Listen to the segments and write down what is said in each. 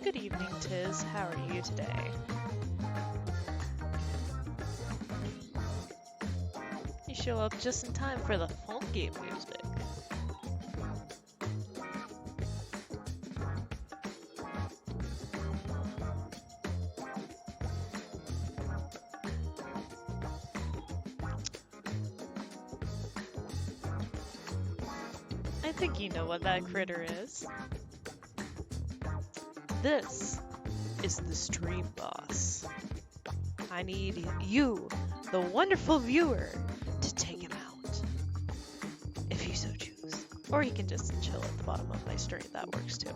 Good evening, Tiz. How are you today? You show up just in time for the funky music. I think you know what that critter is. This is the stream boss. I need you, the wonderful viewer, to take him out, if you so choose. Or you can just chill at the bottom of my stream, that works too.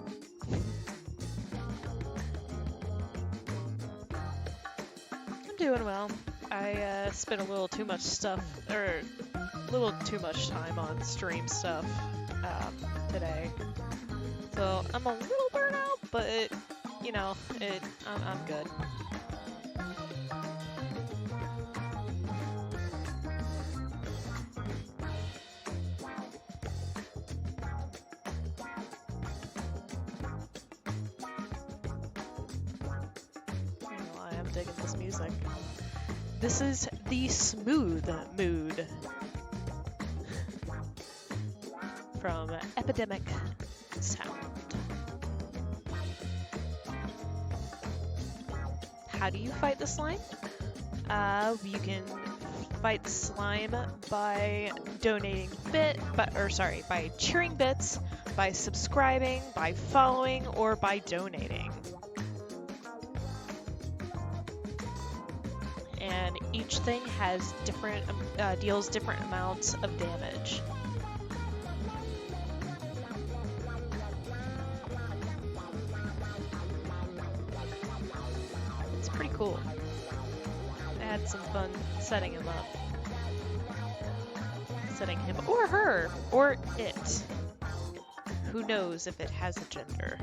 I'm doing well. I spent a little too much stuff, or a little too much time on stream stuff today. So I'm a little burnt out, but you know, I'm good. Well, I am digging this music. This is the smooth mood from Epidemic Sound. How do you fight the slime? You can fight the slime by donating by cheering bits, by subscribing, by following, or by donating. And each thing has different deals different amounts of damage. Pretty cool. I had some fun setting him up. Setting him, or her, or it. Who knows if it has a gender.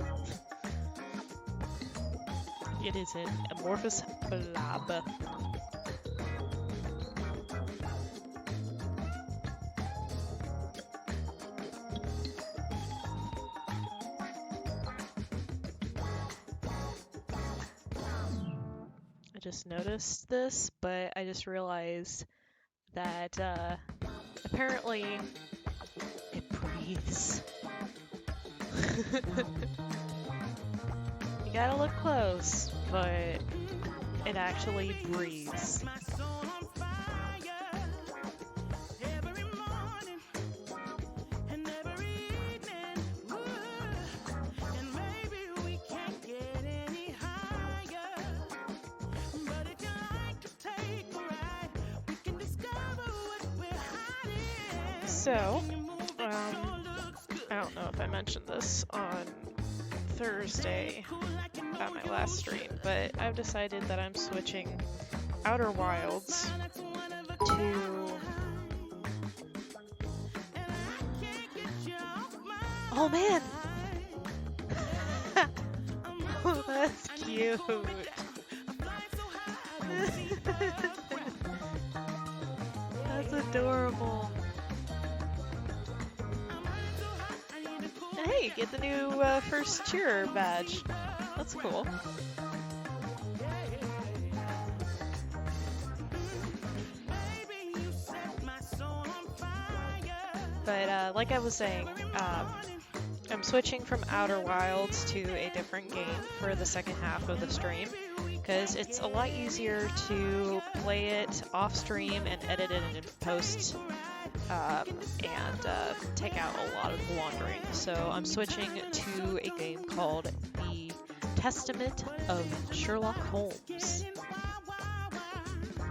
It is an amorphous blob. Just noticed this, but I just realized that apparently it breathes. You gotta look close, but it actually breathes. So, I don't know if I mentioned this on Thursday at my last stream, but I've decided that I'm switching Outer Wilds to... Oh man! Oh, that's cute! That's adorable! Hey, get the new first cheerer badge. That's cool. But like I was saying, I'm switching from Outer Wilds to a different game for the second half of the stream, because it's a lot easier to play it off stream and edit it in post. And take out a lot of the wandering. So I'm switching to a game called The Testament of Sherlock Holmes.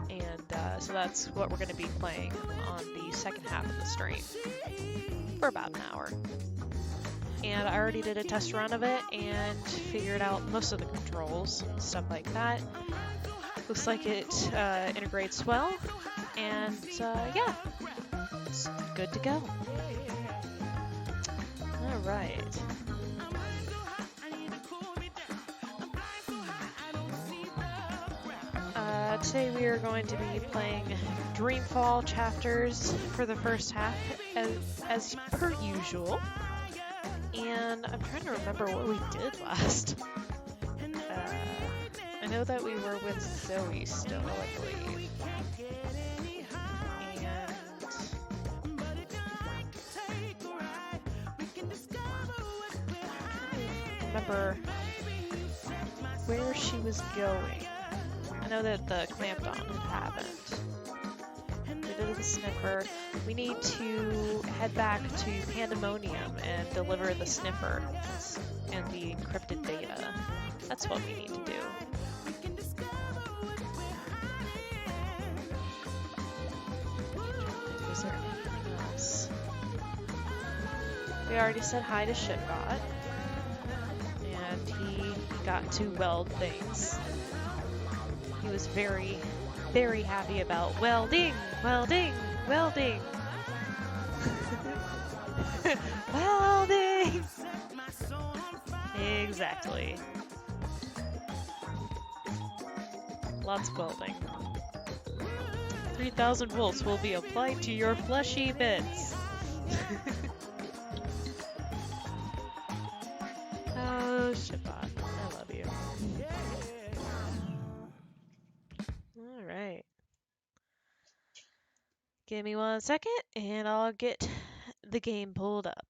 And so that's what we're going to be playing on the second half of the stream for about an hour. And I already did a test run of it and figured out most of the controls and stuff like that. Looks like it integrates well, and yeah. It's good to go. Alright. Today we are going to be playing Dreamfall chapters for the first half, as per usual. And I'm trying to remember what we did last. I know that we were with Zoe still, I believe. And remember where she was going. I know that the clamped-on happened. We did the sniffer. We need to head back to Pandemonium and deliver the sniffer and the encrypted data. That's what we need to do. Is there anything else? We already said hi to Shipbot, and he got to weld things. He was very, very happy about welding, welding, welding. Welding! Exactly. Lots of welding. 3,000 volts will be applied to your fleshy bits. Oh, Shipbot, I love you. Alright. Give me 1 second and I'll get the game pulled up.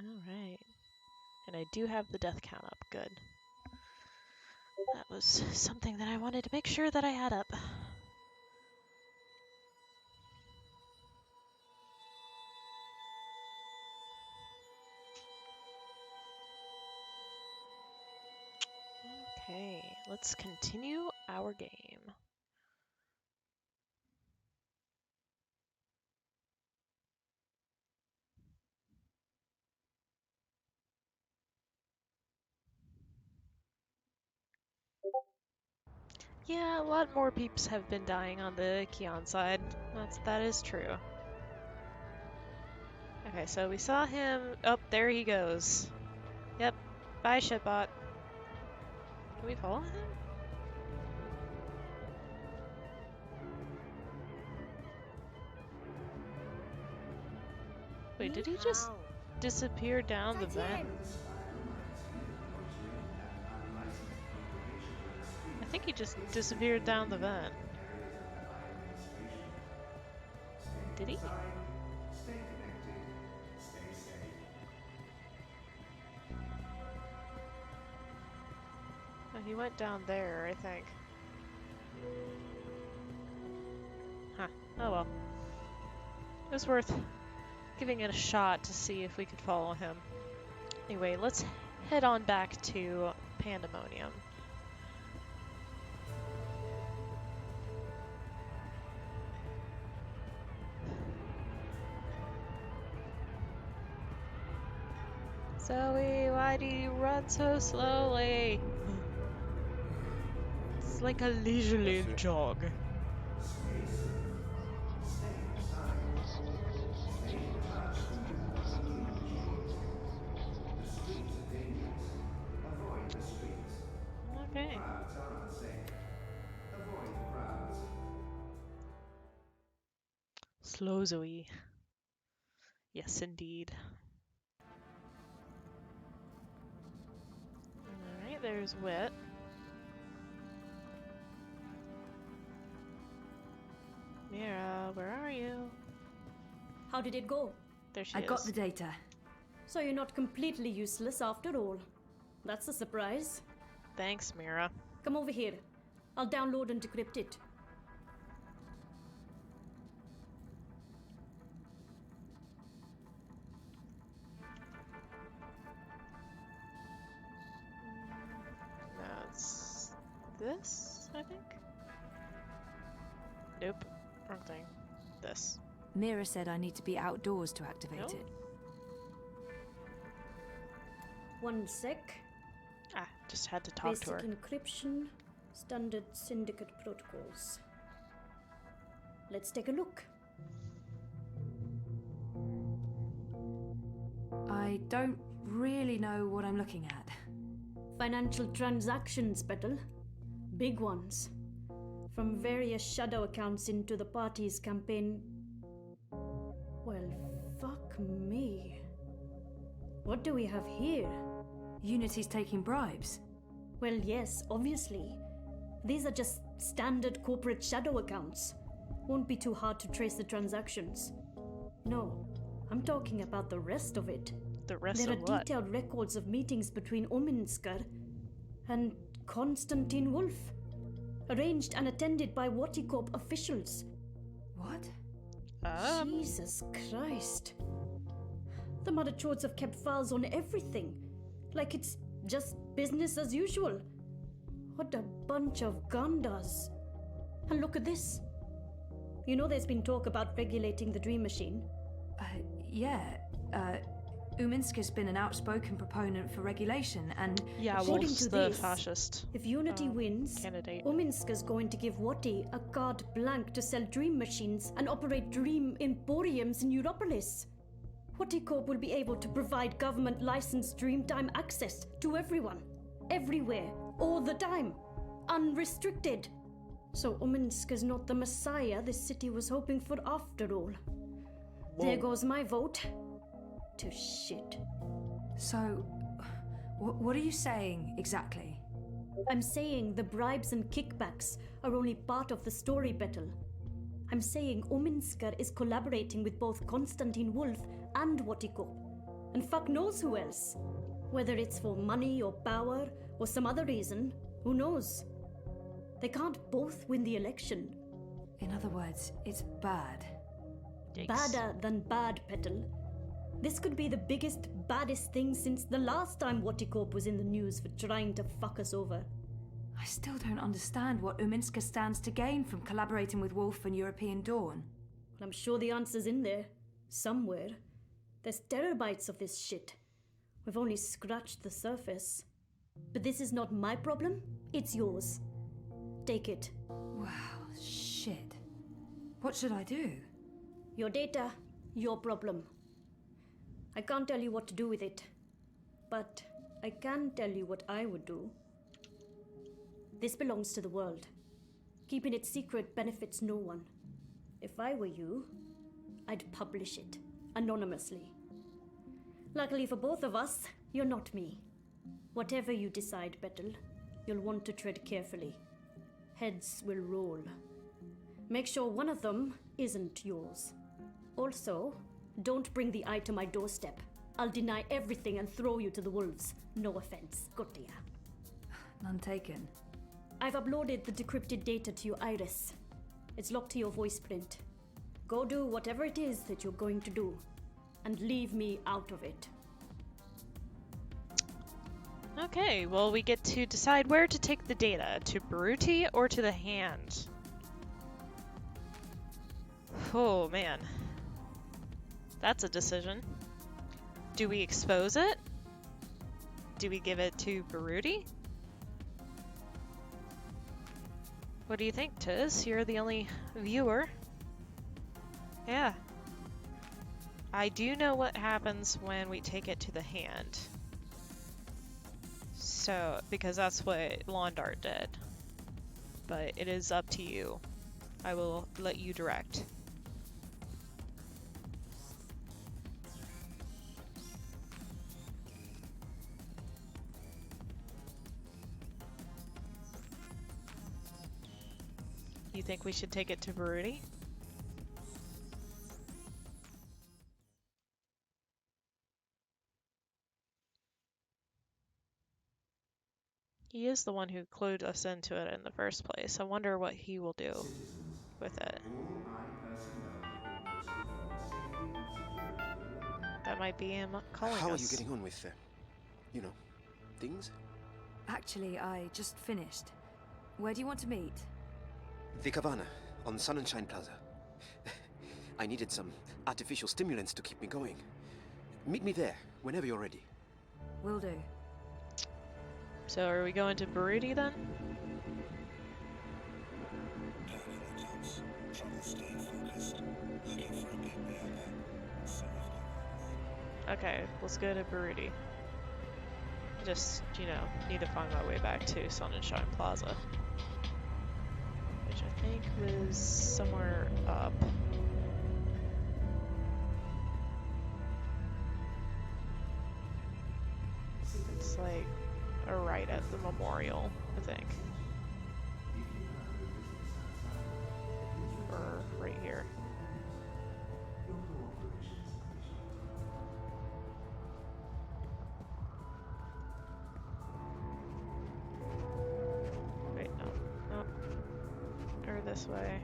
Alright. And I do have the death count up. Good. That was something that I wanted to make sure that I had up. Okay, let's continue our game. Yeah, a lot more peeps have been dying on the Kian side. That is true. Okay, so we saw him. Oh, there he goes. Yep. Bye, Shipbot. Can we follow him? Wait, did he just disappear down the vent? I think he just disappeared down the vent. Did he? Oh, he went down there, I think. Huh. Oh well. It was worth giving it a shot to see if we could follow him. Anyway, let's head on back to Pandemonium. Zoe, why do you run so slowly? It's like a leisurely jog. Okay. Slow Zoe. Yes, indeed. Alright, there's Wit. Mira, where are you? How did it go? There she is. I got the data. So you're not completely useless after all. That's a surprise. Thanks, Mira. Come over here. I'll download and decrypt it. That's this, I think? Nope. Wrong thing. This. Mira said I need to be outdoors to activate Nope. it. 1 sec. Ah, Just had to talk to her. Basic encryption, standard syndicate protocols. Let's take a look. I don't really know what I'm looking at. Financial transactions, Petal. Big ones. From various shadow accounts into the party's campaign. Well, fuck me. What do we have here? Unity's taking bribes. Well, yes, obviously. These are just standard corporate shadow accounts. Won't be too hard to trace the transactions. No, I'm talking about the rest of it. The rest There of are what? detailed records of meetings between Ominsker and Konstantin Wolf, arranged and attended by Waticorp officials. What? Jesus Christ. The Mother Chords have kept files on everything, like it's just business as usual. What a bunch of Gandas. And look at this. You know there's been talk about regulating the Dream Machine. Yeah. Uminsky's been an outspoken proponent for regulation, and Yeah, According Wolf's to the this, fascist If Unity wins, candidate. Ominsker's going to give Wati a carte blanche to sell dream machines and operate dream emporiums in Europolis. Waticorp will be able to provide government licensed Dreamtime access to everyone, everywhere, all the time, unrestricted. So Ominsker's not the messiah this city was hoping for after all. There goes my vote. To shit. so what are you saying exactly? I'm saying the bribes and kickbacks are only part of the story, Bettel. I'm saying Ominsker is collaborating with both Konstantin Wolf and Waticorp. And fuck knows who else. Whether it's for money or power or some other reason, who knows? They can't both win the election. In other words, it's bad. Yikes. Badder than bad, Petal. This could be the biggest, baddest thing since the last time Waticorp was in the news for trying to fuck us over. I still don't understand what Uminska stands to gain from collaborating with Wolf and European Dawn. Well, I'm sure the answer's in there. Somewhere. There's terabytes of this shit. We've only scratched the surface. But this is not my problem, it's yours. Take it. Wow, shit. What should I do? Your data, your problem. I can't tell you what to do with it. But I can tell you what I would do. This belongs to the world. Keeping it secret benefits no one. If I were you, I'd publish it, anonymously. Luckily for both of us, you're not me. Whatever you decide, Bettel, you'll want to tread carefully. Heads will roll. Make sure one of them isn't yours. Also, don't bring the eye to my doorstep. I'll deny everything and throw you to the wolves. No offense, Gotia. None taken. I've uploaded the decrypted data to your iris. It's locked to your voice print. Go do whatever it is that you're going to do, and leave me out of it. Okay, well, we get to decide where to take the data, to Baruti or to the hand. Oh, man. That's a decision. Do we expose it? Do we give it to Baruti? What do you think, Tiz? You're the only viewer. Yeah. I do know what happens when we take it to the hand. So, because that's what Londart did. But it is up to you. I will let you direct. You think we should take it to Baruti? He is the one who clued us into it in the first place. I wonder what he will do with it. That might be him calling us. How are you getting on with, you know, things? Actually, I just finished. Where do you want to meet? The Cabana, on Sun and Shine Plaza. I needed some artificial stimulants to keep me going. Meet me there, whenever you're ready. Will do. So are we going to Baruti then? Okay, let's go to Baruti. Just, you know, need to find my way back to Sun and Shine Plaza. Which I think was somewhere up. It's like right at the memorial, I think. Or right here. Wait, no. Nope. Or this way.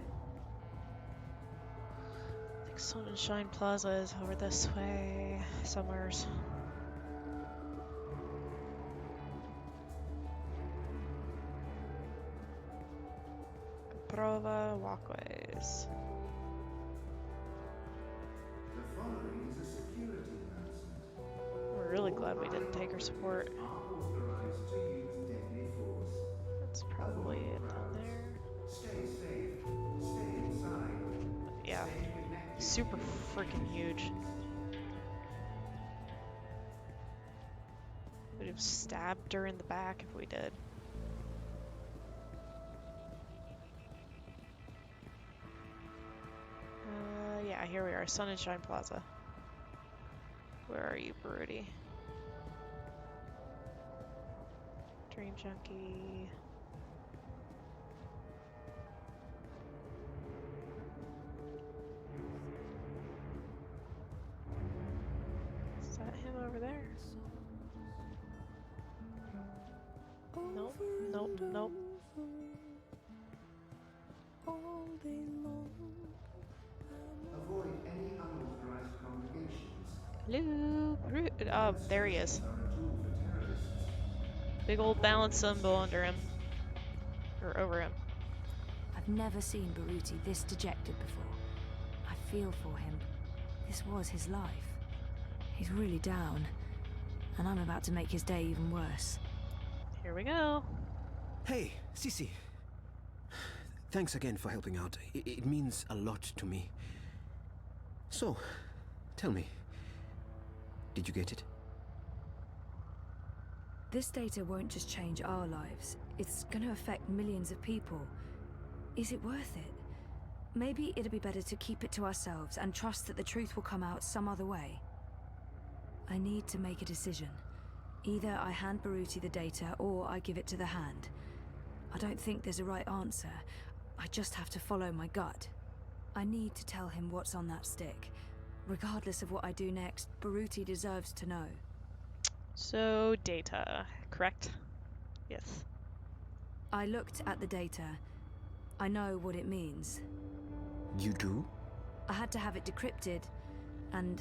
I think Sun and Shine Plaza is over this way, somewheres. Prova walkways. The following is a security announcement. We're really glad we didn't take her support. Are authorized to use deadly force. That's probably it down there. Stay safe. Stay inside. Yeah, Stay connected. super freaking huge. Would have stabbed her in the back if we did. Yeah, here we are, Sun and Shine Plaza. Where are you, Baruti? Dream Junkie. Is that him over there? Nope, nope, nope. Avoid any unauthorized congregations. Hello, oh, there he is. Are a tool for terrorists. Big old balance symbol under him. Or over him. I've never seen Baruti this dejected before. I feel for him. This was his life. He's really down. And I'm about to make his day even worse. Here we go. Hey, Sisi. Thanks again for helping out. It means a lot to me. So, tell me, did you get it? This data won't just change our lives. It's gonna affect millions of people. Is it worth it? Maybe it'd be better to keep it to ourselves and trust that the truth will come out some other way. I need to make a decision. Either I hand Baruti the data or I give it to the Hand. I don't think there's a right answer. I just have to follow my gut. I need to tell him what's on that stick. Regardless of what I do next, Baruti deserves to know. So, data, correct? Yes. I looked at the data. I know what it means. You do? I had to have it decrypted, and...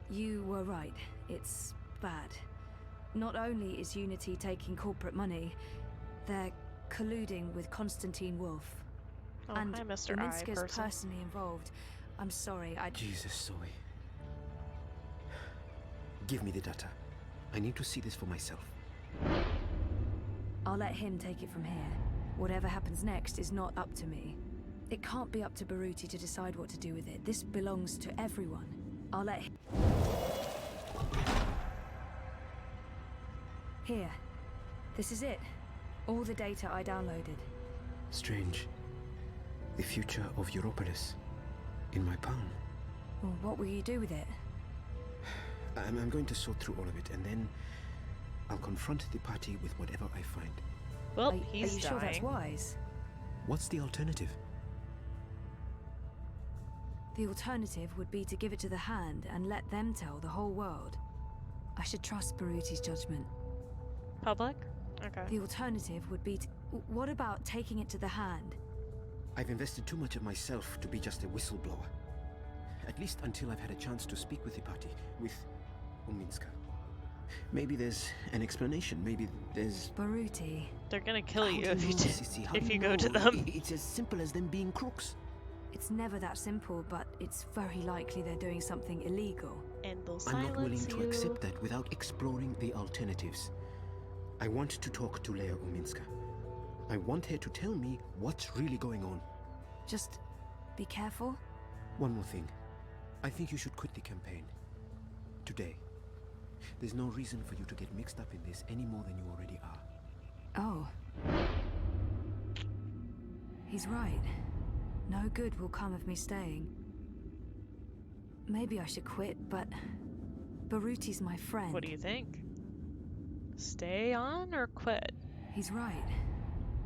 You were right. It's bad. Not only is Unity taking corporate money, they're colluding with Constantine Wolf. Oh, and hi, Mr. I Uminska's person. personally involved. I'm sorry, Jesus, Zoe. Give me the data. I need to see this for myself. I'll let him take it from here. Whatever happens next is not up to me. It can't be up to Baruti to decide what to do with it. This belongs to everyone. I'll let him... Here. This is it. All the data I downloaded. Strange. The future of Europolis. In my palm. Well, what will you do with it? I'm going to sort through all of it, and then I'll confront the party with whatever I find. Well, Are he's you dying. sure that's wise? What's the alternative? The alternative would be to give it to the Hand and let them tell the whole world. I should trust Baruti's judgment. Public? Okay. The alternative would be to... What about taking it to the Hand? I've invested too much of myself to be just a whistleblower. At least until I've had a chance to speak with the party, with Uminska. Maybe there's an explanation. Maybe there's... Baruti. They're gonna kill you How if do you know, Sissy? How if do you go to know? them. It's as simple as them being crooks. It's never that simple, but it's very likely they're doing something illegal. And they'll I'm not willing silence to you. accept that without exploring the alternatives. I want to talk to Leia Uminska. I want her to tell me what's really going on. Just be careful. One more thing. I think you should quit the campaign. Today. There's no reason for you to get mixed up in this any more than you already are. Oh. He's right. No good will come of me staying. Maybe I should quit, but Baruti's my friend. What do you think? Stay on or quit? He's right.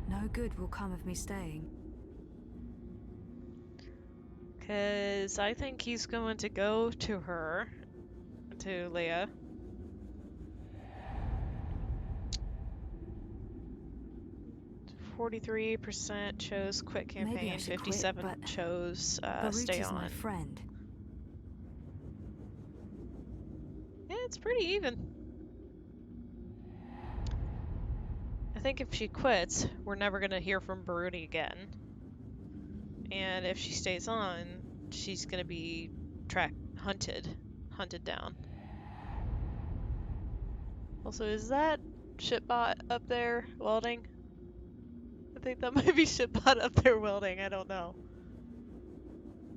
No good will come of me staying. Because I think he's going to go to her, to Leia. %43% chose quit campaign, 57 quit, chose stay Baruti's on. my friend. Yeah, it's pretty even. I think if she quits, we're never going to hear from Baruti again. And if she stays on, she's going to be hunted down. Also, is that shipbot up there welding? I think that might be shipbot up there welding, I don't know.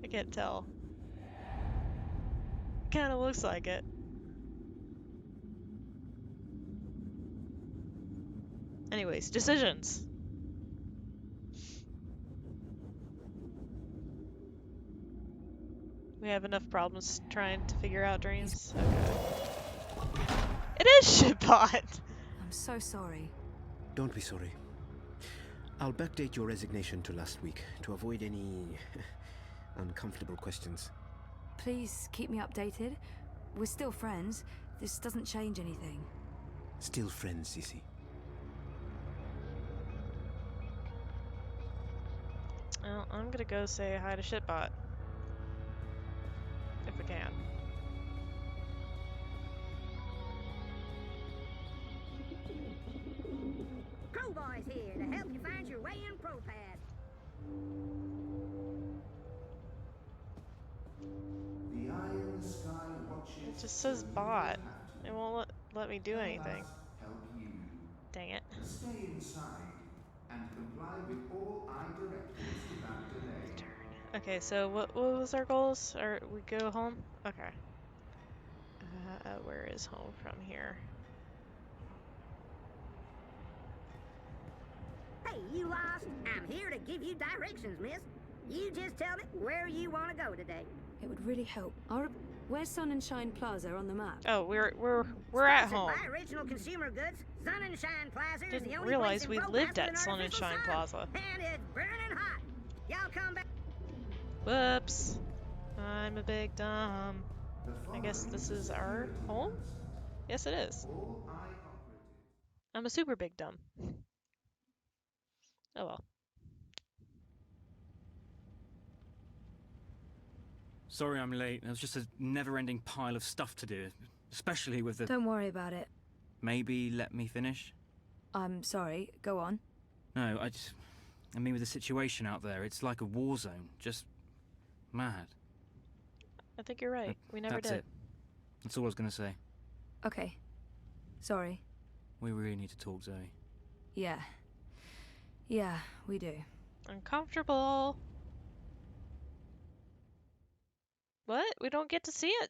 I can't tell. Kinda looks like it. Anyways, decisions. We have enough problems trying to figure out dreams. Okay. It is shipbot! I'm so sorry. Don't be sorry. I'll backdate your resignation to last week to avoid any uncomfortable questions. Please keep me updated. We're still friends. This doesn't change anything. Still friends, Sissy. Well, I'm gonna go say hi to shipbot. If I can. Crowbar's here to help you find your way in ProPath. The eye in the sky watches. It just says bot. It won't let me do anything. Help you. Dang it. Stay inside and comply with all eye directives without delay. Okay, so what was our goals? Or we go home? Okay. Where is home from here? Hey, you lost? I'm here to give you directions, miss. You just tell me where you want to go today. It would really help. Where's Sun and Shine Plaza on the map? Oh, we're at Sponsored home. by Original Consumer Goods, Sun and Shine Plaza is the Didn't only realize place in we lived ProPath at with an Sun and artificial Shine sun. Plaza. And it's burning hot. Y'all come back. Whoops. I'm a big dumb. The I guess following this is is a our security home? announcement. Yes, it is. All eye operatives. I'm a super big dumb. Oh well. Sorry I'm late. There was just a never-ending pile of stuff to do, especially with the... Don't worry about it. Maybe let me finish? I'm sorry. Go on. No, I mean with the situation out there, it's like a war zone. Just mad. I think you're right. We never That's did. it. That's all I was gonna say. Okay. Sorry. We really need to talk, Zoe. Yeah. Yeah, we do. Uncomfortable. What? We don't get to see it?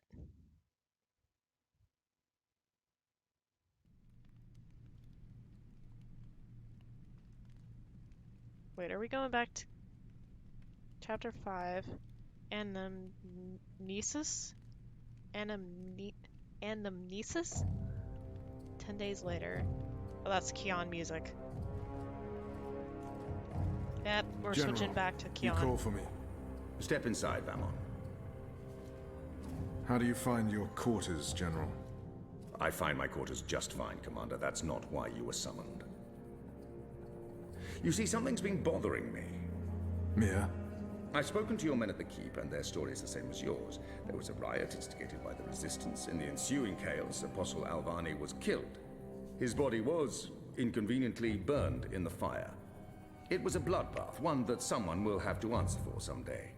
Wait, are we going back to chapter 5? Anamnesis? Anamnesis? 10 days later. Oh, that's Kian music. Yep, we're General, switching back to you Kian. call for me. Step inside, Vamon. How do you find your quarters, General? I find my quarters just fine, Commander. That's not why you were summoned. You see, something's been bothering me. Mia? I've spoken to your men at the Keep, and their story is the same as yours. There was a riot instigated by the Resistance. In the ensuing chaos, Apostle Alvane was killed. His body was, inconveniently, burned in the fire. It was a bloodbath, one that someone will have to answer for someday.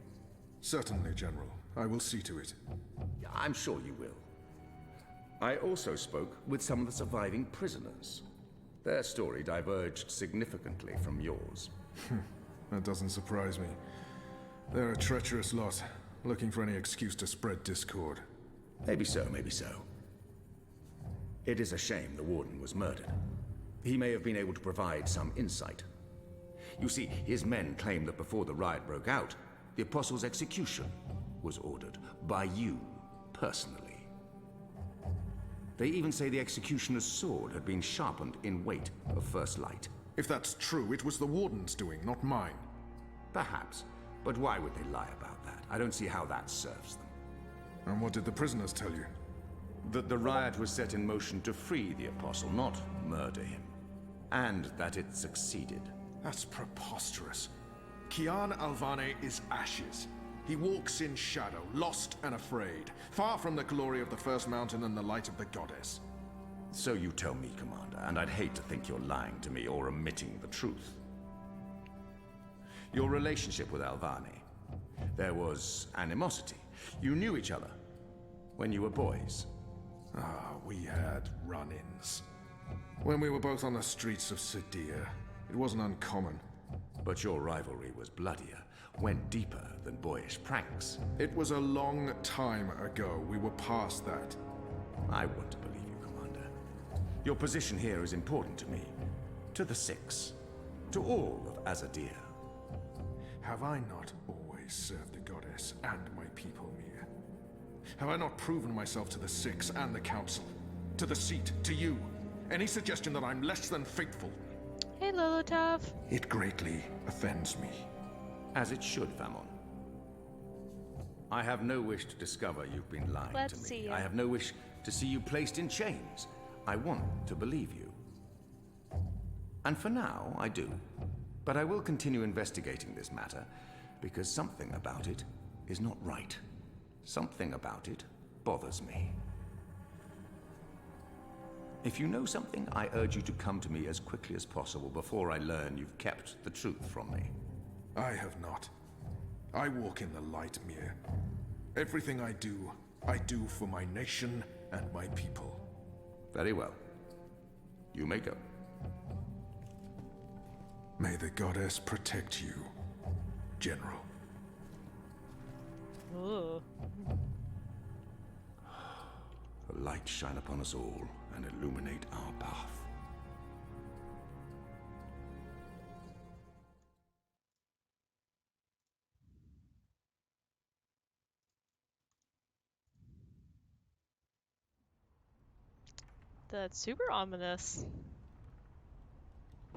Certainly, General. I will see to it. I'm sure you will. I also spoke with some of the surviving prisoners. Their story diverged significantly from yours. That doesn't surprise me. They're a treacherous lot, looking for any excuse to spread discord. Maybe so, maybe so. It is a shame the Warden was murdered. He may have been able to provide some insight. You see, his men claim that before the riot broke out, the Apostle's execution was ordered by you, personally. They even say the executioner's sword had been sharpened in weight of first light. If that's true, it was the Warden's doing, not mine. Perhaps, but why would they lie about that? I don't see how that serves them. And what did the prisoners tell you? That the riot was set in motion to free the Apostle, not murder him. And that it succeeded. That's preposterous. Kian Alvane is ashes. He walks in shadow, lost and afraid, far from the glory of the First Mountain and the light of the Goddess. So you tell me, Commander, and I'd hate to think you're lying to me or omitting the truth. Your relationship with Alvane. There was animosity. You knew each other when you were boys. We had run-ins. When we were both on the streets of Arcadia, it wasn't uncommon. But your rivalry was bloodier, went deeper than boyish pranks. It was a long time ago. We were past that. I want to believe you, Commander. Your position here is important to me, to the Six, to all of Arcadia. Have I not always served the Goddess and my people, Mir? Have I not proven myself to the Six and the Council? To the Seat, to you? Any suggestion that I'm less than faithful? Hey, Lilitov. It greatly offends me. As it should, Famon. I have no wish to discover you've been lying Let's to me. see I ya. have no wish to see you placed in chains. I want to believe you. And for now, I do. But I will continue investigating this matter, because something about it is not right. Something about it bothers me. If you know something, I urge you to come to me as quickly as possible before I learn you've kept the truth from me. I have not. I walk in the light, Mir. Everything I do for my nation and my people. Very well. You may go. May the Goddess protect you, General. Ooh. A light shine upon us all and illuminate our path. That's super ominous.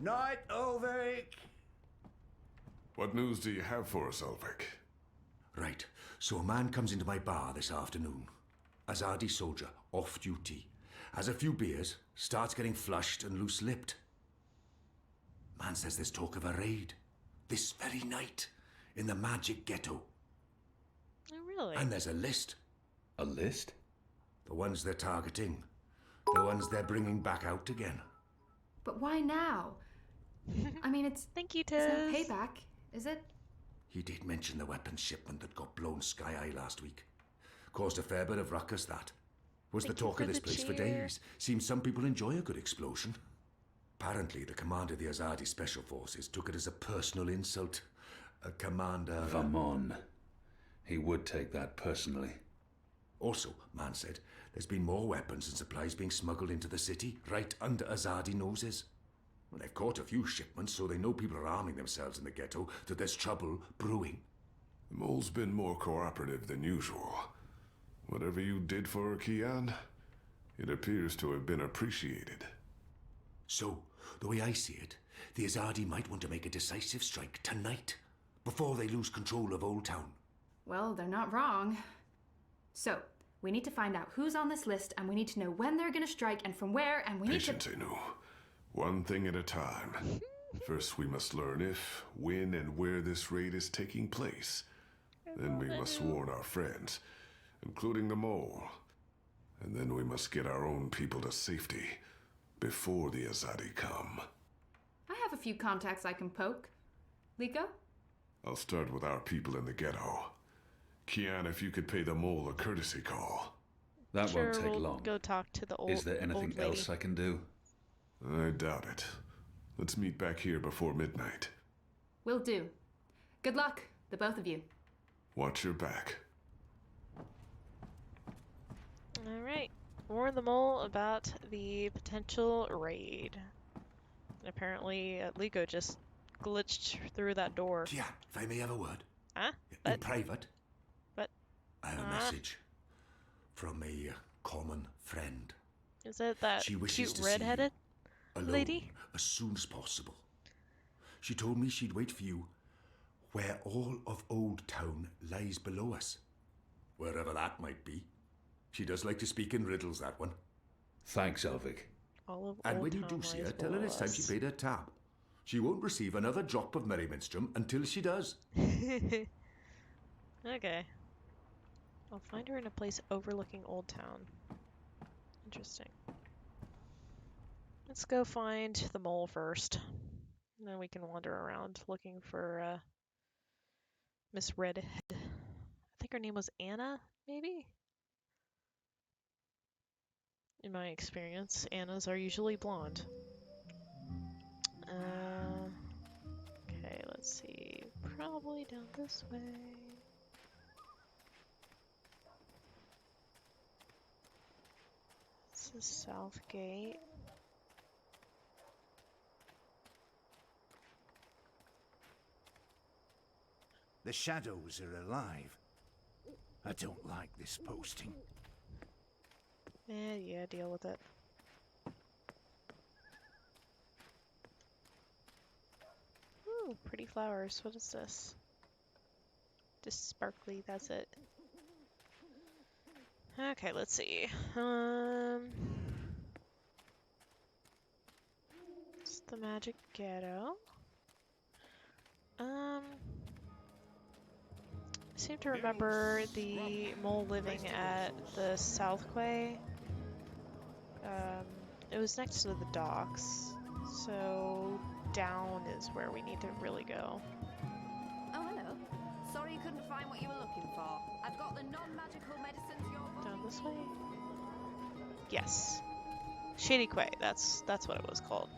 Night, Ulrich! What news do you have for us, Ulrich? Right, so a man comes into my bar this afternoon. Azadi soldier, off duty. Has a few beers, starts getting flushed and loose-lipped. Man says there's talk of a raid. This very night, in the magic ghetto. Oh, really? And there's a list. A list? The ones they're targeting. The ones they're bringing back out again. But why now? I mean, it's Thank you, it's no Tiz. payback, is it? He did mention the weapons shipment that got blown sky-high last week. Caused a fair bit of ruckus, that. Was Thank the you talk for of this the place for cheer. days. Seems some people enjoy a good explosion. Apparently, the commander of the Azadi Special Forces took it as a personal insult. A commander... Vamon. He would take that personally. Also, man said, there's been more weapons and supplies being smuggled into the city, right under Azadi noses. Well, they've caught a few shipments, so they know people are arming themselves in the ghetto, that there's trouble brewing. The mole's been more cooperative than usual. Whatever you did for her, Kian, it appears to have been appreciated. So, the way I see it, the Azadi might want to make a decisive strike tonight, before they lose control of Old Town. Well, they're not wrong. So, we need to find out who's on this list, and we need to know when they're gonna strike and from where, and we need to... Patience, Enu. One thing at a time. First, we must learn if, when, and where this raid is taking place. Then we must warn our friends, including the mole. And then we must get our own people to safety before the Azadi come. I have a few contacts I can poke. Liko? I'll start with our people in the ghetto. Kian, if you could pay the mole a courtesy call. That Sure, won't take we'll long. go talk to the old. Is there anything old lady. else I can do? I doubt it. Let's meet back here before midnight. Will do. Good luck, the both of you. Watch your back. Alright. Warn the mole about the potential raid. And apparently, Liko just glitched through that door. Kian, if I may have a word. Huh? In private. But I have a message from a common friend. Is it that she wishes cute to red-headed see you lady? as soon as possible. She told me she'd wait for you where all of Old Town lies below us. Wherever that might be. She does like to speak in riddles, that one. Thanks, Elvic. And when you do see her, tell her it's time she paid her tab. She won't receive another drop of Merryminstrom until she does. Okay. I'll find her in a place overlooking Old Town. Interesting. Let's go find the mole first. And then we can wander around looking for Miss Redhead. I think her name was Anna, maybe? In my experience, Annas are usually blonde. Okay, let's see. Probably down this way. This is South Gate. The shadows are alive. I don't like this posting. Yeah, deal with it. Ooh, pretty flowers. What is this? Just sparkly, that's it. Okay, let's see. It's the Magic Ghetto. I seem to remember the mole living at the South Quay. It was next to the docks, so down is where we need to really go. Oh, hello. Sorry you couldn't find what you were looking for. I've got the non-magical medicines you're... Down this way? Yes. Shady Quay, that's what it was called.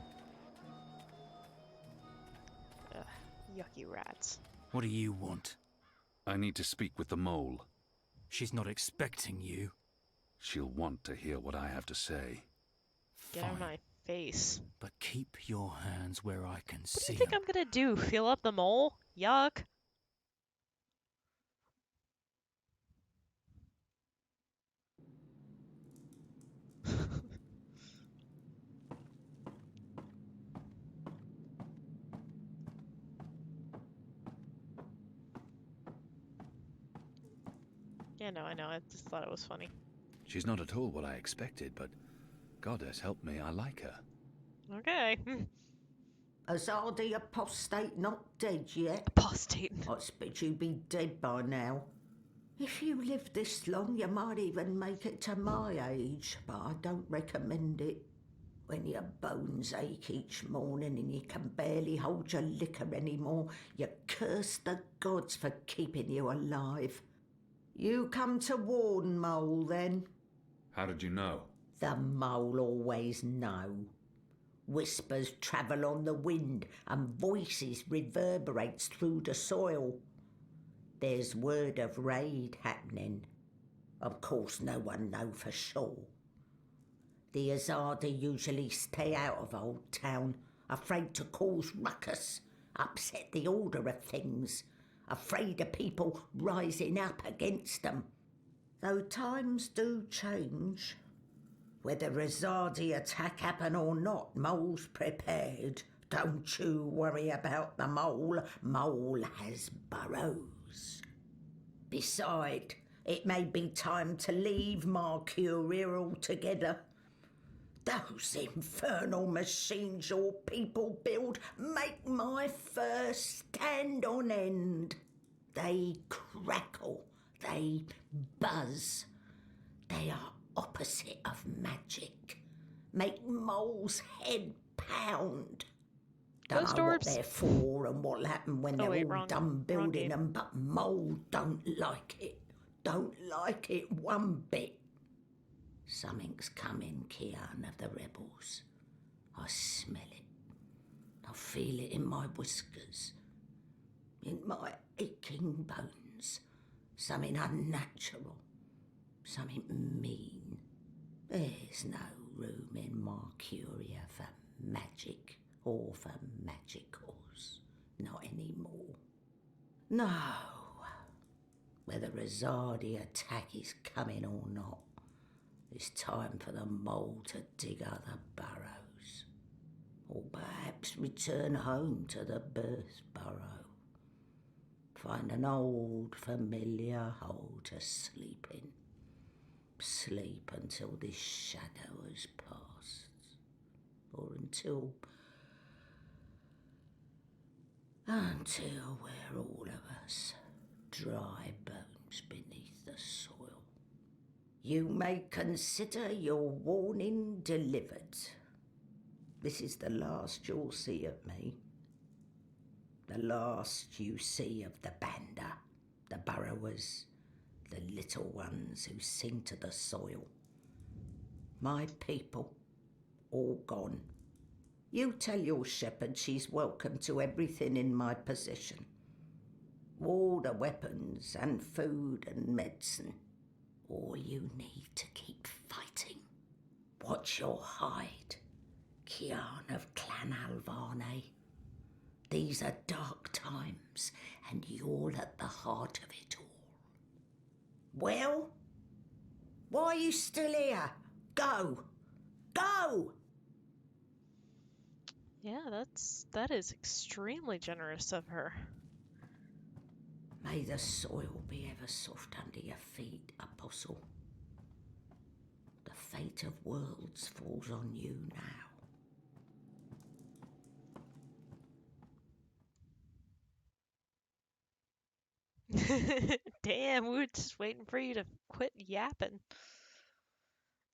Ugh, yucky rats. What do you want? I need to speak with the mole. She's not expecting you. She'll want to hear what I have to say. Get out of my face. But keep your hands where I can see. What do you think I'm gonna do? Fill up the mole? Yuck. Yeah, no, I know. I just thought it was funny. She's not at all what I expected, but Goddess help me, I like her. Okay. Azadi apostate not dead yet? Apostate. I expect you'd be dead by now. If you live this long, you might even make it to my age, but I don't recommend it. When your bones ache each morning and you can barely hold your liquor anymore, you curse the gods for keeping you alive. You come to warn, Mole, then? How did you know? The Mole always know. Whispers travel on the wind and voices reverberates through the soil. There's word of raid happening. Of course, no one know for sure. The Azadi usually stay out of Old Town, afraid to cause ruckus, upset the order of things, afraid of people rising up against them. Though times do change. Whether Azadi attack happen or not, Mole's prepared. Don't you worry about the Mole. Mole has burrows. Beside, it may be time to leave Mercuria altogether. Those infernal machines your people build make my fur stand on end. They crackle, they buzz. They are opposite of magic. Make Mole's head pound. Don't know what they're for and what'll happen when they're all done building them, but Mole don't like it. Don't like it one bit. Something's coming, Kian of the Rebels. I smell it. I feel it in my whiskers, in my aching bones. Something unnatural, something mean. There's no room in Mercuria for magic or for magicals. Not anymore. No. Whether Arcadia attack is coming or not, it's time for the mole to dig other burrows. Or perhaps return home to the birth burrow. Find an old familiar hole to sleep in. Sleep until this shadow has passed. Or until we're all of us dry bones beneath the soil. You may consider your warning delivered. This is the last you'll see of me. The last you see of the Banda, the burrowers, the little ones who sing to the soil. My people, all gone. You tell your shepherd she's welcome to everything in my possession. All the weapons and food and medicine. All you need to keep fighting. Watch your hide, Kian of Clan Alvane. These are dark times, and you're at the heart of it all. Well? Why are you still here? Go! Go! Yeah, that is extremely generous of her. May the soil be ever soft under your feet, Apostle. The fate of worlds falls on you now. Damn, we were just waiting for you to quit yapping.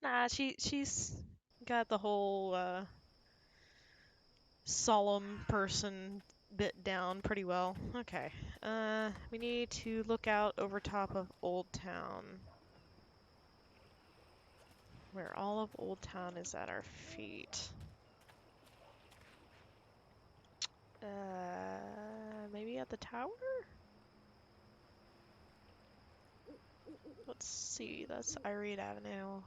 Nah, she's got the whole solemn person bit down pretty well. Okay. We need to look out over top of Old Town. Where all of Old Town is at our feet. Maybe at the tower? Let's see, that's Irene Avenue.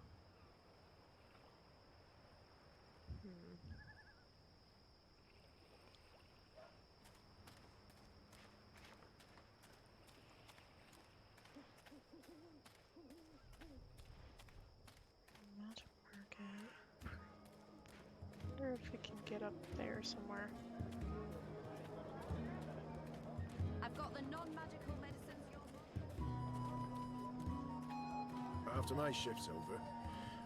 Magic Market. Wonder if we can get up there somewhere. I've got the non-magical medicines you're... After my shift's over,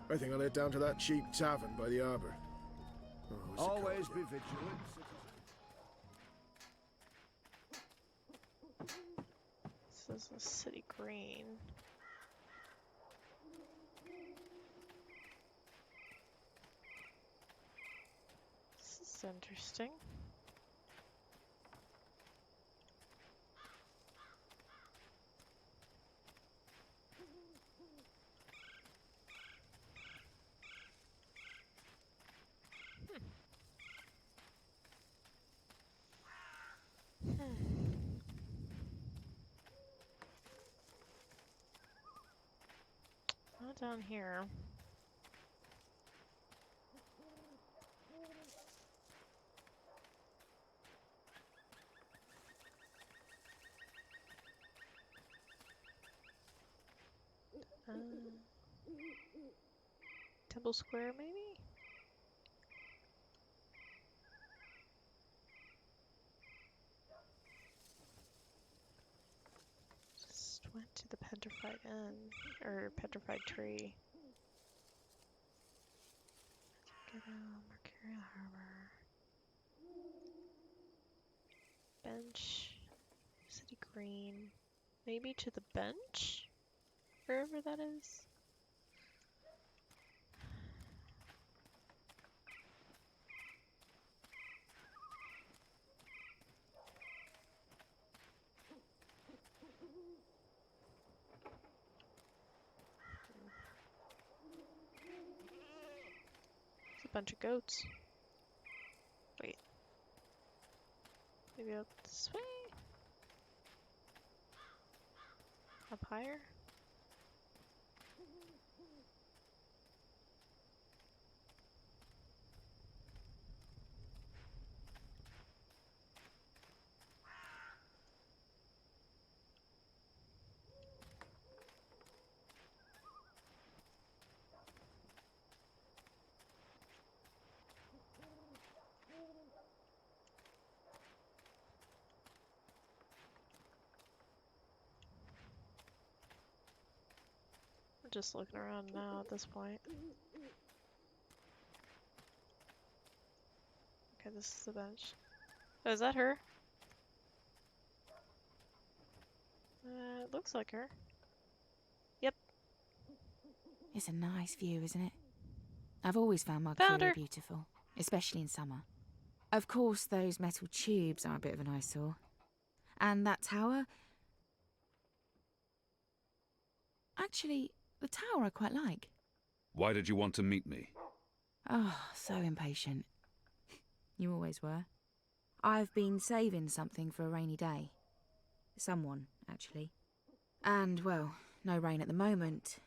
I think I'll head down to that cheap tavern by the harbour. Oh, always be vigilant. This is a city green. This is interesting. Not down here. Temple Square, maybe? Just went to the Petrified Inn, or Petrified Tree. Get out, Mercurial Harbor. Bench. City Green. Maybe to the bench? Wherever that is. It's a bunch of goats. Maybe up this way? Up higher? I'm just looking around now at this point. Okay, this is the bench. Oh, is that her? It looks like her. Yep. It's a nice view, isn't it? I've always found Found Arcadia her. beautiful, especially in summer. Of course, those metal tubes are a bit of an eyesore. And that tower... Actually, the tower I quite like. Why did you want to meet me? Oh, so impatient. You always were. I've been saving something for a rainy day. Someone, actually. And, well, no rain at the moment,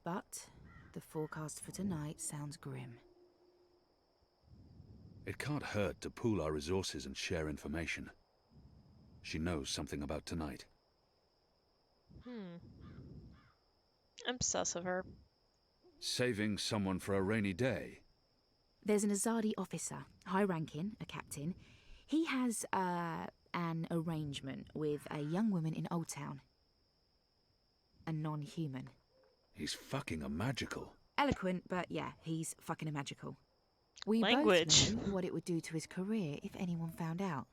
but the forecast for tonight sounds grim. It can't hurt to pool our resources and share information. She knows something about tonight. I'm sus of her. Saving someone for a rainy day? There's an Azadi officer, high-ranking, a captain. He has, an arrangement with a young woman in Old Town. A non-human. He's fucking a magical. Eloquent, but yeah, he's fucking a magical. We Language. both know what it would do to his career if anyone found out.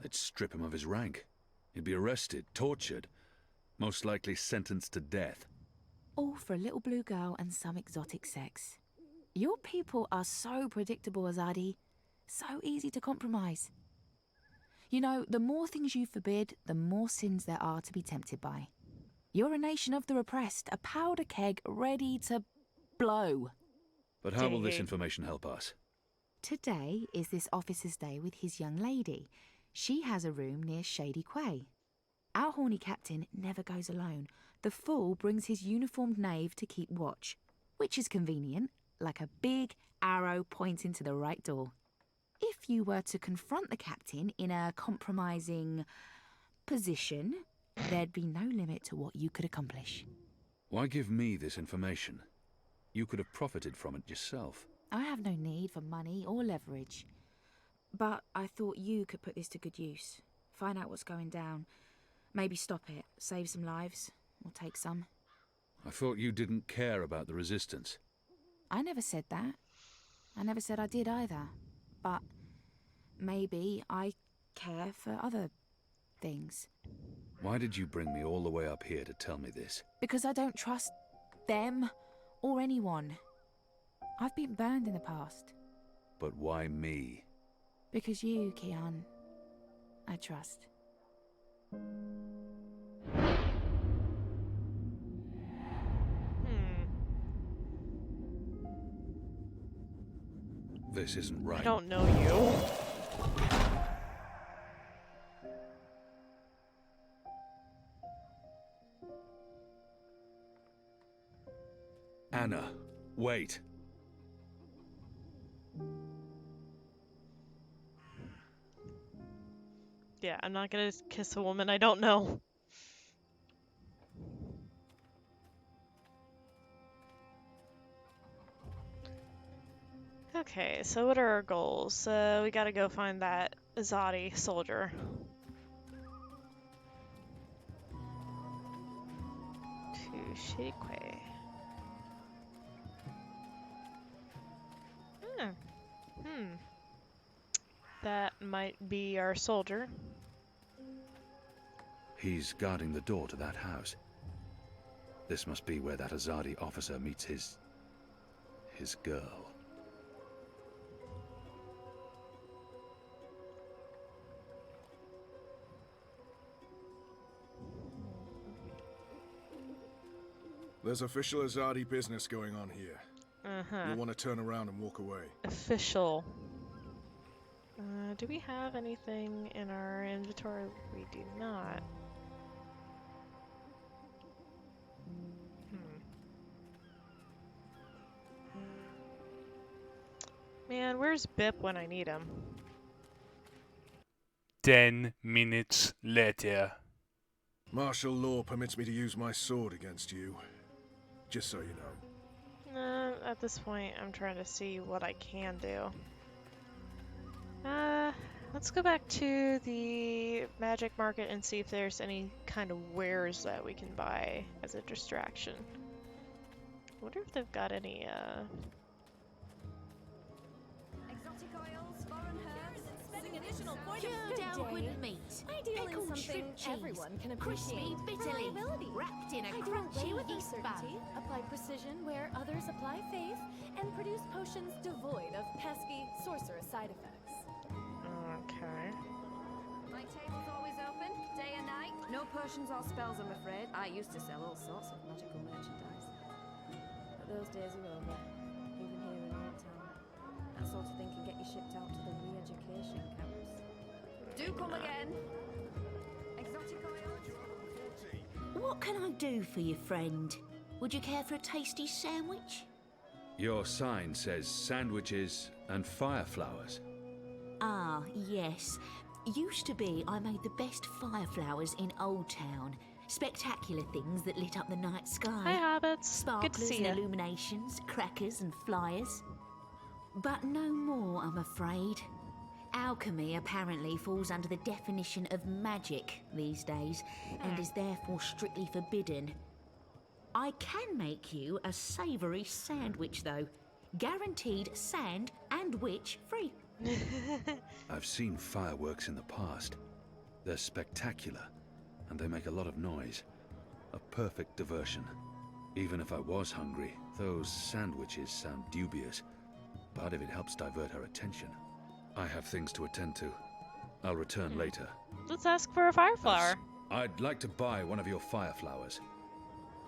They'd strip him of his rank. He'd be arrested, tortured, most likely sentenced to death. All for a little blue girl and some exotic sex. Your people are so predictable, Azadi. So easy to compromise. You know, the more things you forbid, the more sins there are to be tempted by. You're a nation of the repressed, a powder keg ready to blow. But how will this information help us? Today is this officer's day with his young lady. She has a room near Shady Quay. Our horny captain never goes alone. The fool brings his uniformed knave to keep watch, which is convenient, like a big arrow pointing to the right door. If you were to confront the captain in a compromising position, there'd be no limit to what you could accomplish. Why give me this information? You could have profited from it yourself. I have no need for money or leverage. But I thought you could put this to good use. Find out what's going down. Maybe stop it, save some lives, or take some. I thought you didn't care about the resistance. I never said that. I never said I did either. But maybe I care for other things. Why did you bring me all the way up here to tell me this? Because I don't trust them or anyone. I've been burned in the past. But why me? Because you, Kian, I trust. This isn't right. I don't know you. Anna, wait. Yeah, I'm not gonna kiss a woman I don't know. Okay, so what are our goals? We gotta go find that Azadi soldier. To Shady Quay. That might be our soldier. He's guarding the door to that house. This must be where that Azadi officer meets his girl. There's official Azadi business going on here. You'll want to turn around and walk away. Official. Do we have anything in our inventory? We do not. Man, where's Bip when I need him? 10 minutes later. Martial law permits me to use my sword against you. Just so you know. At this point, I'm trying to see what I can do. Let's go back to the magic market and see if there's any kind of wares that we can buy as a distraction. I wonder if they've got any, Exotic oils, foreign herbs, spending additional point Cured Elwood meat, Ideal pickled something shrimp cheese, everyone can crispy appreciate. bitterly, Reliability. wrapped in a Ideal crunchy way with yeast bun. certainty, apply precision where others apply faith, and produce potions devoid of pesky, sorcerous side effects. Okay. My table's always open, day and night. No potions or spells, I'm afraid. I used to sell all sorts of magical merchandise. But those days are over, even here in Old Town. That sort of thing can get you shipped out to the re-education camps. Do come again! Exotic oils. What can I do for you, friend? Would you care for a tasty sandwich? Your sign says sandwiches and fire flowers. Ah, yes. Used to be I made the best fire flowers in Old Town. Spectacular things that lit up the night sky. Hi, Hobbits. Sparklers Good to see and ya. illuminations, crackers and flyers. But no more, I'm afraid. Alchemy apparently falls under the definition of magic these days, and is therefore strictly forbidden. I can make you a savoury sandwich, though. Guaranteed sand and witch free. I've seen fireworks in the past. They're spectacular, and they make a lot of noise. A perfect diversion. Even if I was hungry, those sandwiches sound dubious. But if it helps divert her attention, I have things to attend to. I'll return later. Let's ask for a fire flower. I'd like to buy one of your fire flowers.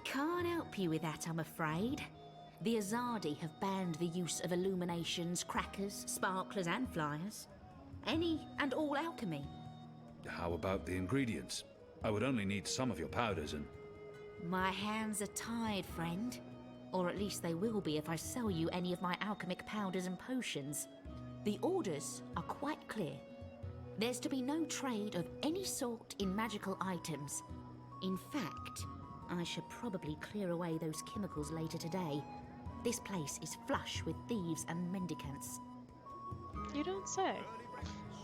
Can't help you with that, I'm afraid. The Azadi have banned the use of illuminations, crackers, sparklers and flyers. Any and all alchemy. How about the ingredients? I would only need some of your powders and... My hands are tied, friend. Or at least they will be if I sell you any of my alchemic powders and potions. The orders are quite clear. There's to be no trade of any sort in magical items. In fact, I should probably clear away those chemicals later today. This place is flush with thieves and mendicants. You don't say.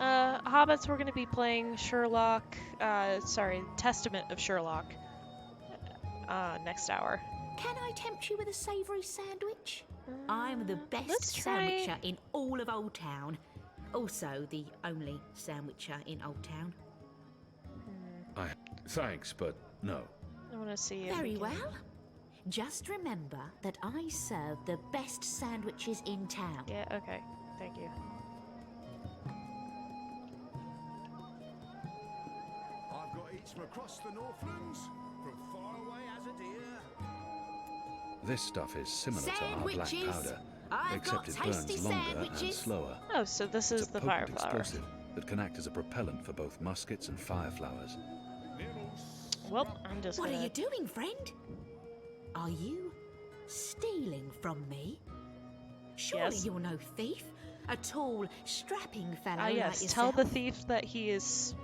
Hobbits, we're going to be playing Sherlock, Testament of Sherlock, next hour. Can I tempt you with a savoury sandwich? I'm the best let's try- sandwicher in all of Old Town. Also, the only sandwicher in Old Town. Thanks, but no. I want to see if Very we can- well. Just remember that I serve the best sandwiches in town. Yeah, okay. Thank you. I've got eats from across the Northlands, from far away as a deer. This stuff is similar to our black Sandwiches. powder, I've except got it tasty burns longer and sandwiches. slower. Oh, so this It's is a the potent fire flower. explosive that can act as a propellant for both muskets and fire flowers. Well, I'm just What gonna... are you doing, friend? Are you stealing from me? Surely Yes. you're no thief. A tall, strapping fellow yes, like tell yourself. the thief that he is...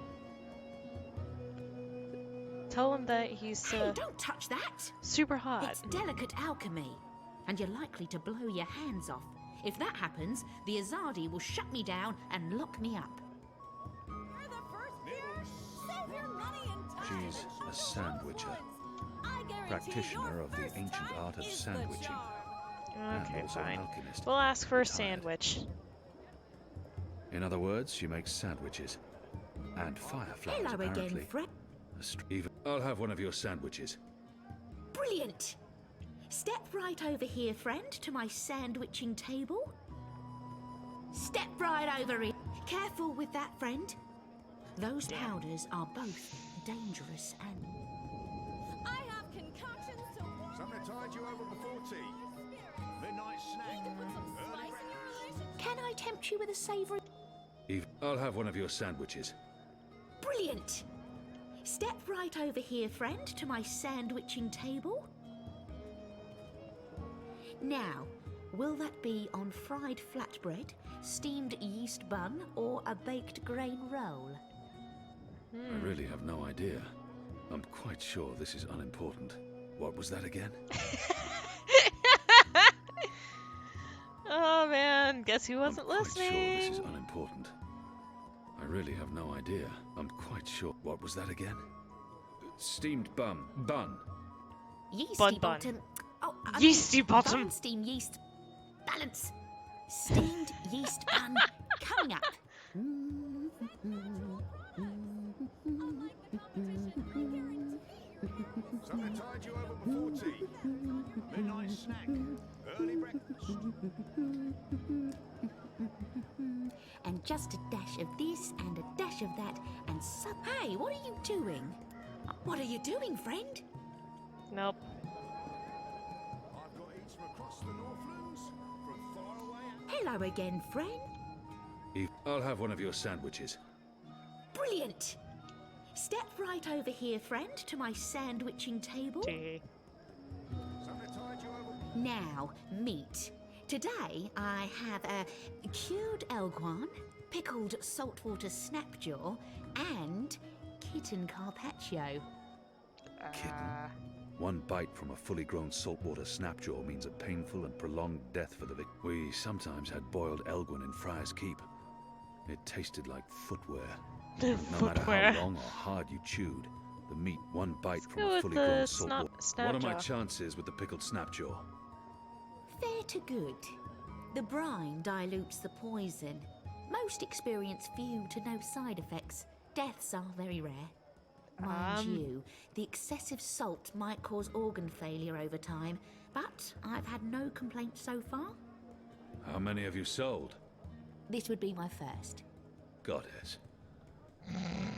Tell him that he's, Hey, don't touch that! super hot. It's delicate alchemy, and you're likely to blow your hands off. If that happens, the Azadi will shut me down and lock me up. You're the first here. Save your money and time. She's a sandwicher, I guarantee practitioner your of the first ancient time art of is the sandwiching. charm. Okay, and also an fine. alchemist. We'll ask for a Retired. sandwich. In other words, she makes sandwiches. And fire flowers, Hello apparently. again, friend. I'll have one of your sandwiches. Brilliant! Step right over here, friend, to my sandwiching table. Step right over here. Careful with that, friend. Those powders are both dangerous and... I have concoctions to warm Something tied you over before tea. Midnight snack. Need to put some spice in your relationship. Can I tempt you with a savoury... Eve, I'll have one of your sandwiches. Brilliant! Step right over here, friend, to my sandwiching table. Now, will that be on fried flatbread, steamed yeast bun, or a baked grain roll? I really have no idea. I'm quite sure this is unimportant. What was that again? Oh man, guess he wasn't I'm quite listening. sure this is unimportant. I really have no idea. I'm quite sure. What was that again? Steamed bun. Yeasty Bun. bottom. Oh, Yeasty bottom. Bun, steam yeast. Balance. Steamed yeast bun coming up. Something to tide you over before tea. Midnight snack. Early breakfast. And just a dash of this and a dash of that and some. Hey, what are you doing? What are you doing, friend? Nope. I've got eats from across the Northlands, from far away. Hello again, friend. Eve, I'll have one of your sandwiches. Brilliant. Step right over here, friend, to my sandwiching table. Something to tide you over. Now, meat. Today, I have a cured elguan, pickled saltwater snapjaw, and kitten carpaccio. Kitten? One bite from a fully grown saltwater snapjaw means a painful and prolonged death for the victim. We sometimes had boiled elguan in Friar's Keep. It tasted like footwear. No matter how long or hard you chewed, the meat, one bite from go a with fully the grown saltwater. What are my snapjaw. chances with the pickled snapjaw? Fair to good. The brine dilutes the poison. Most experience few to no side effects. Deaths are very rare. Mind you, the excessive salt might cause organ failure over time, but I've had no complaints so far. How many have you sold? This would be my first. Goddess.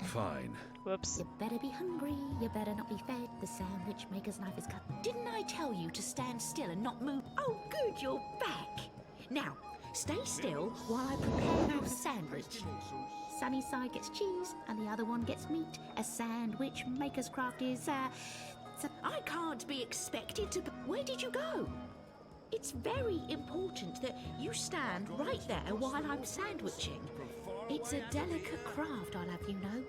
Fine. Whoops. You better be hungry, you better not be fed. The sandwich maker's knife is cut. Didn't I tell you to stand still and not move? Oh, good, you're back. Now, stay still while I prepare your sandwich. Sunny side gets cheese and the other one gets meat. A sandwich maker's craft is, I can't be expected to... Where did you go? It's very important that you stand right there while I'm sandwiching. It's a delicate craft, I'll have you know.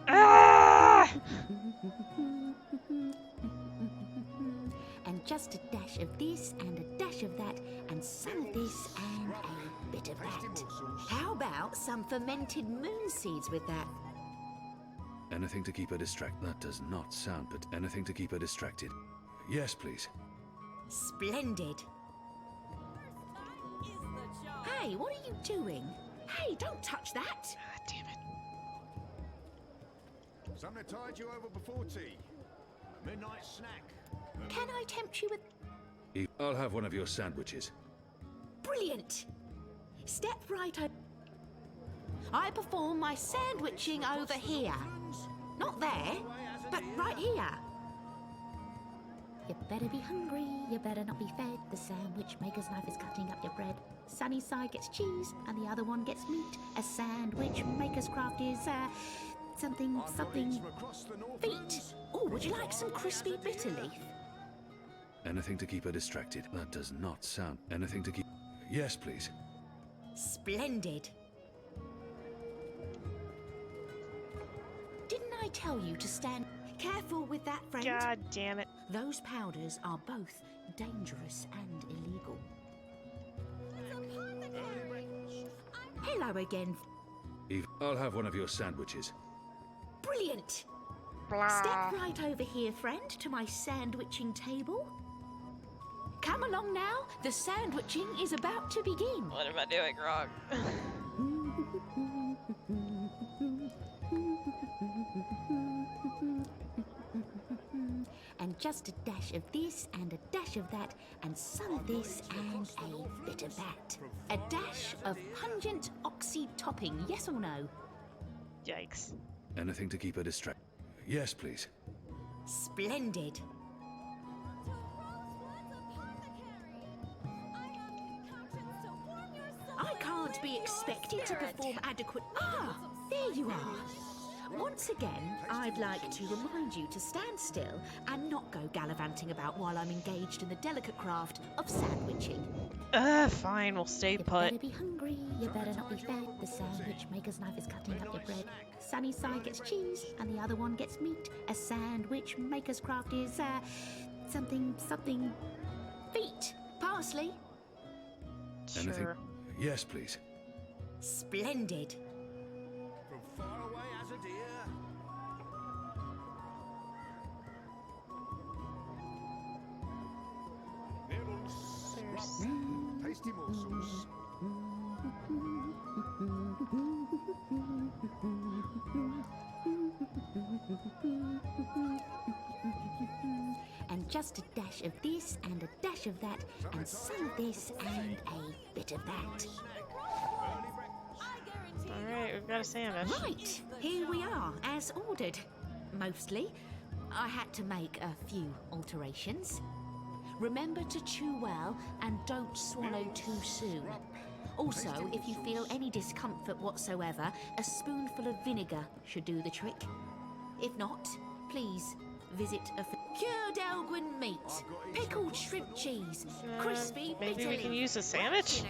Ah! And just a dash of this and a dash of that and some of this and a bit of that. How about some fermented moon seeds with that? Anything to keep her distracted. That does not sound, but anything to keep her distracted. Yes, please. Splendid. Hey, what are you doing? Hey, don't touch that. Ah, damn it. Something to tide you over before tea. Midnight snack. Can I tempt you with... Eve, I'll have one of your sandwiches. Brilliant. Step right over... I perform my sandwiching over here. Not there, but right here. You better be hungry, you better not be fed. The sandwich maker's knife is cutting up your bread. Sunny side gets cheese, and the other one gets meat. A sandwich maker's craft is, something... Feet. Oh, would you like some crispy bitter leaf? Anything to keep her distracted. That does not sound... Anything to keep... Yes, please. Splendid. Didn't I tell you to stand... Careful with that, friend. God damn it. Those powders are both dangerous and illegal. Hello again. Eve, I'll have one of your sandwiches. Brilliant. Blah. Step right over here, friend, to my sandwiching table. Come along now. The sandwiching is about to begin. What am I doing wrong? And just a dash of this and a dash of that and some of this and a bit of that. A dash of pungent oxy topping, yes or no? Yikes. Anything to keep her distracted. Yes, please. Splendid. I can't can't be expected to perform adequate... Ah, there you are. Once again, I'd like to remind you to stand still and not go gallivanting about while I'm engaged in the delicate craft of sandwiching. Fine, we'll stay You put. better be hungry, you better not be fed. The sandwich maker's knife is cutting up your bread. Sunny side gets cheese, and the other one gets meat. A sandwich maker's craft is, something... feet. Parsley. Anything? Sure. Yes, please. Splendid. From far away as a deer. Tasty morsels. And just a dash of this and a dash of that and some of this and a bit of that. Alright, we've got a sandwich. Right, here we are, as ordered. Mostly. I had to make a few alterations. Remember to chew well and don't swallow too soon. Also, if you feel any discomfort whatsoever, a spoonful of vinegar should do the trick. If not, please visit a cured Elgin meat, pickled shrimp cheese, crispy Maybe we can use a sandwich?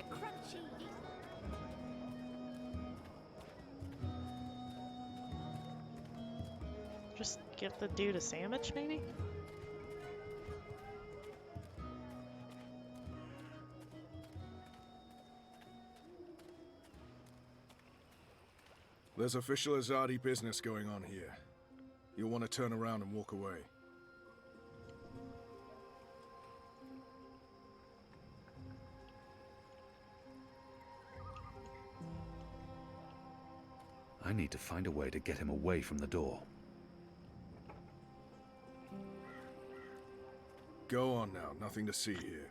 Just get the dude a sandwich, maybe? There's official Azadi business going on here. You'll want to turn around and walk away. I need to find a way to get him away from the door. Go on now, nothing to see here.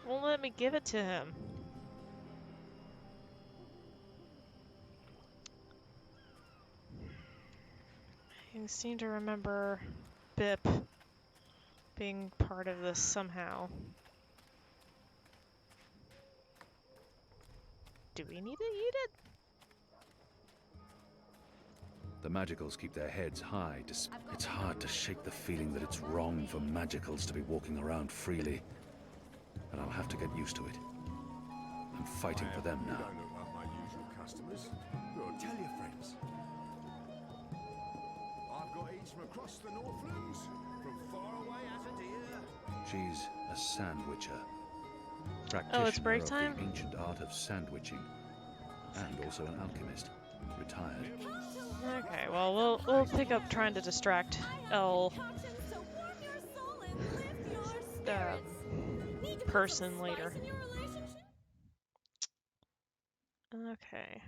Won't let me give it to him. I seem to remember Bip being part of this somehow. Do we need to eat it? The magicals keep their heads high. It's hard to shake the feeling that it's wrong for magicals to be walking around freely. And I'll have to get used to it. I'm fighting for them now. You don't look like my usual customers. Well, tell your friends. I've got eats from across the Northlands, from far away as a deer. She's a sandwicher. Oh, it's break Practitioner time? of the ancient art of sandwiching. And also an alchemist. Retired. Okay, well, we'll pick up trying to distract El person later. Okay.